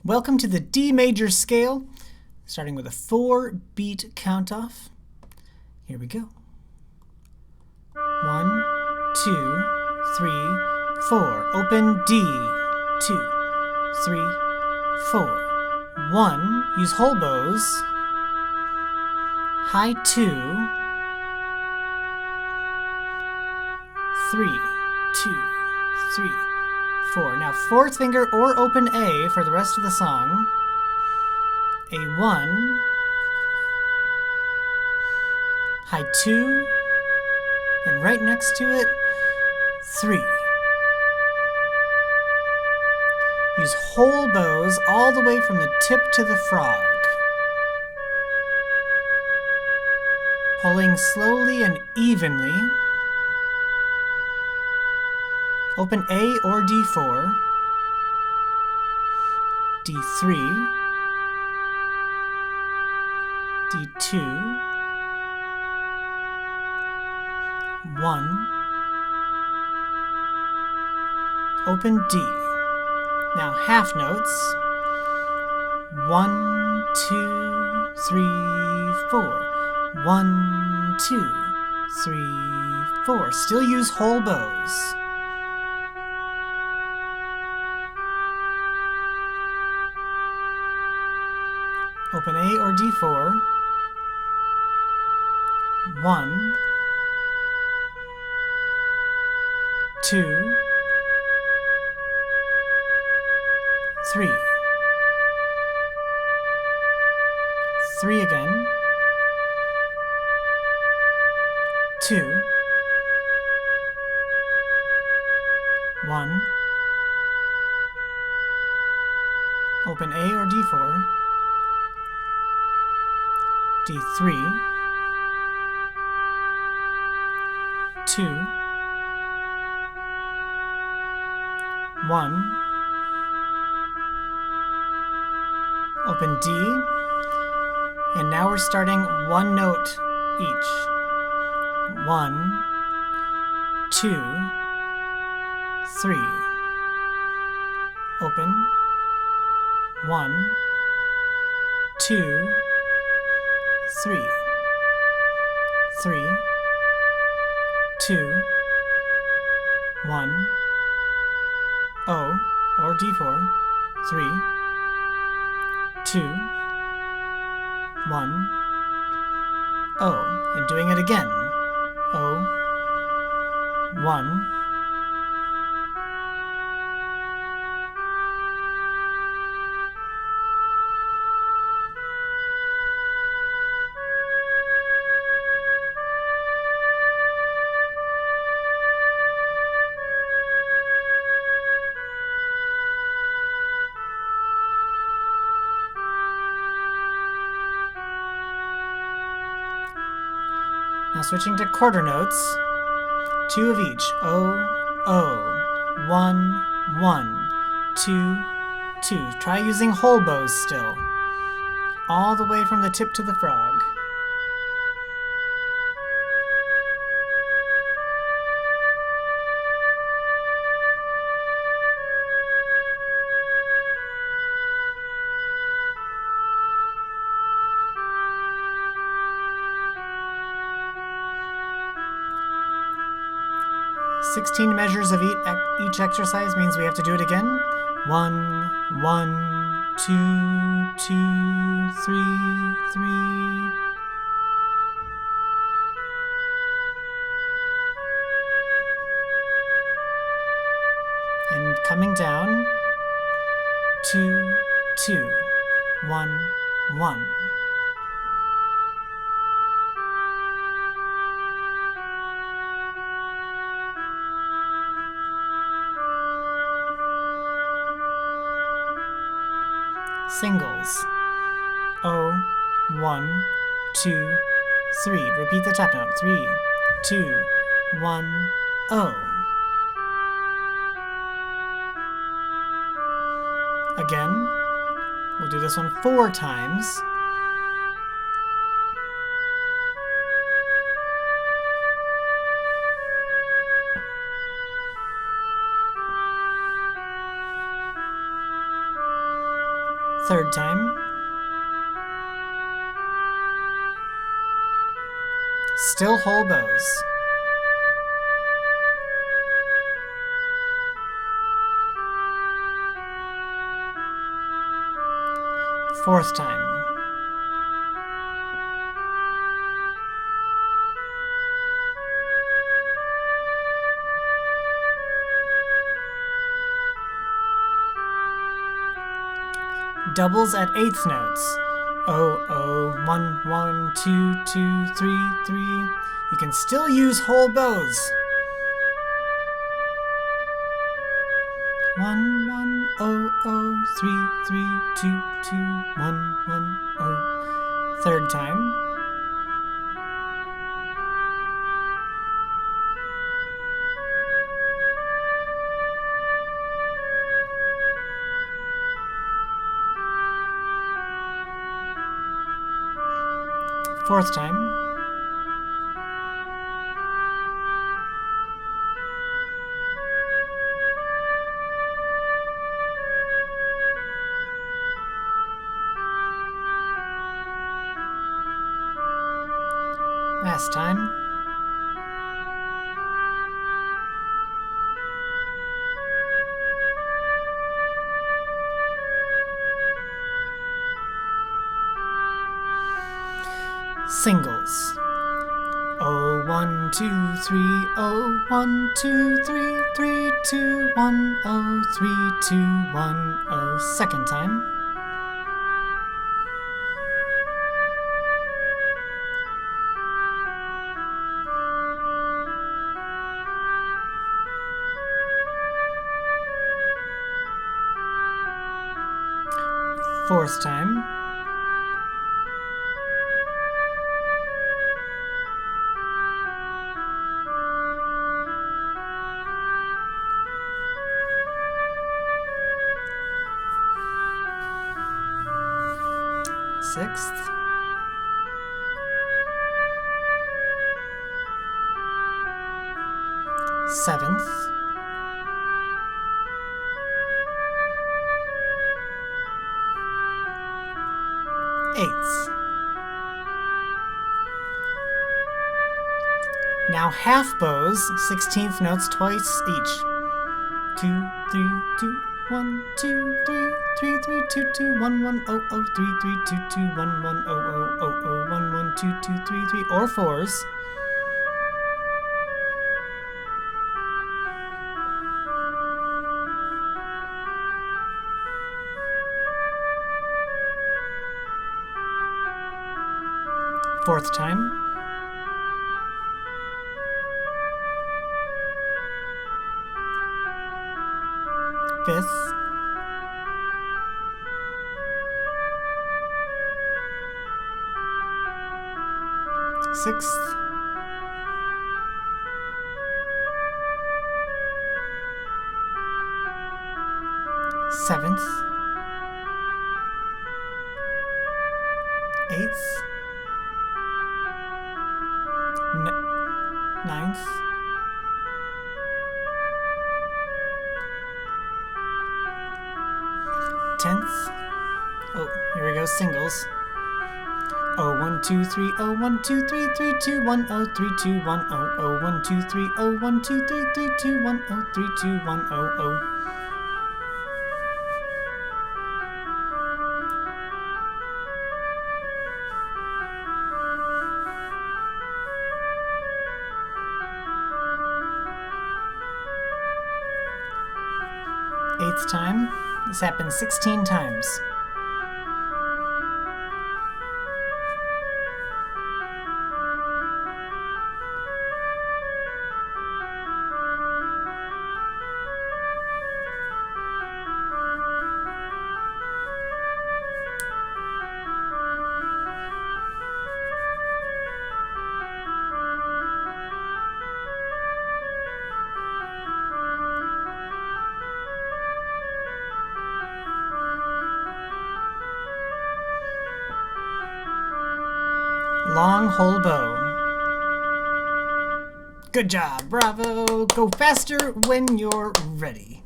Welcome to the D major scale, starting with a 4-beat count-off. Here we go. 1, 2, 3, 4. Open D. 2, 3, 4. 1. Use whole bows. High 2. 3, 2, 3, 4. Now fourth finger or open A for the rest of the song. A 1. High 2. And right next to it, 3. Use whole bows all the way from the tip to the frog. Pulling slowly and evenly. Open A or D4. D3. D2. 1. Open D. Now half notes. 1, 2, 3, 4. 1, 2, 3, 4. Still use whole bows. Open A or D4. 1, 2, 3. 3 again. 2. 1. Open A or D4. D3. 2. 1. Open D. And now we're starting one note each. 1, 2, 3. Open. 1, 2, 3. 3, 2, 1. O or D4. 3, 2, 1. O. And doing it again. O. 1. Now switching to quarter notes, 2 of each. O, O, 1, 1, 2, 2. Try using whole bows still, all the way from the tip to the frog. "16 measures of each exercise" means we have to do it again. 1, 1, 2, 2, 3, 3. And coming down, 2, 2, 1, 1. Singles. O, 1, 2, 3. Repeat the tap note. 3, 2, 1, O. Again, we'll do this one 4 times. Third time. Still whole bows. Fourth time. Doubles at eighth notes. Oh, oh, 1, 1, 2, 2, 3, 3. You can still use whole bows. 1, 1, oh, oh, 3, 3, 2, 2, 1, 1, oh. Third time. Fourth time. Last time. Singles. Oh, 1, 2, 3, oh, 1, 2, 3, 3, 2, 1, oh, 3, 2, 1, oh. Second time. Fourth time. Sixth. Seventh. Eighth. Now half bows, 16th notes twice each. 2, 3, 2, 1, 2, 3, 3, 3, 2, 2, 1, 1, oh, oh, 3, 3, 2, 2, 1, 1, oh, oh, oh, oh, 1, 1, 2, 2, 3, 3, or fours. Fourth time. Fifth. Sixth. Seventh. Eighth. Ninth. 10th. Oh, here we go, singles. Oh, 1, 2, 3, oh, 1, 2, 3, 3, 2, 1, oh, 3, 2, 1, oh, oh, 1, 2, 3, oh, 1, 2, 3, 3, 2, 1, oh, 3, 2, 1, oh, oh. Eighth time. This happens 16 times. Long whole bow. Good job, bravo. Go faster when you're ready.